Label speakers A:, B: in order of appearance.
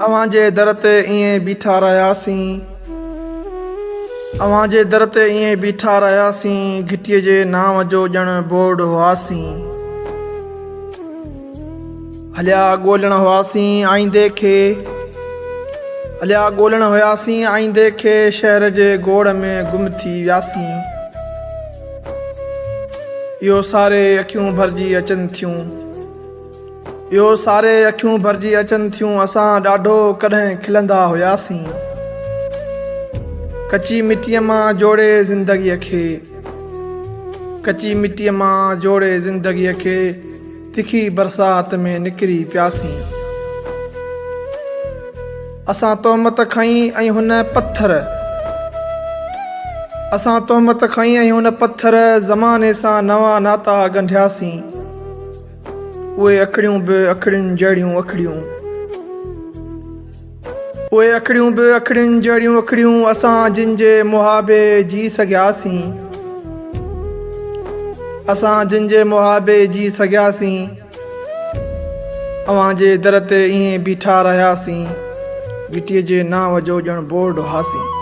A: अवां जे दर ते ईअं बीठा रहियासीं, अवां जे दर ते ईअं बीठा रहियासीं, घिटीअ जे नाम जो ॼण बोर्ड हुआसीं। हलिया ॻोल्हण हुआसीं आईंदे खे, हलिया ॻोल्हण हुआसीं आईंदे खे, शहर जे गोड़ में गुम थी वियासीं। इहो सारे अखियूं भरिजी अचनि थियूं, इहो सारे अखियूं भरिजी अचनि थियूं, असां ॾाढो कॾहिं खिलंदा हुआसीं। कची मिटीअ मां जोड़े ज़िंदगीअ खे, कची मिटीअ मां जोड़े ज़िंदगीअ खे, तिखी बरसात में निकिरी पियासीं। असां तोहमत खईं ऐं हुन पत्थर, असां तोहमत खईं ऐं हुन पत्थर, ज़माने सां नवां नाता ॻंढियासीं। उहे अखड़ियूं बि अखड़ियुनि जहिड़ियूं अखड़ियूं, उहे अखड़ियूं बि अखड़ियुनि जहिड़ियूं अखड़ियूं, असां जिन जे मुहाबे जी सघियासीं, असां जिन जे मुहाबे जी सघियासीं। अवां जे दर ते ईअं बीठा रहियासीं, घिटीअ जे नाम जो ॼण बोर्ड हुआसीं।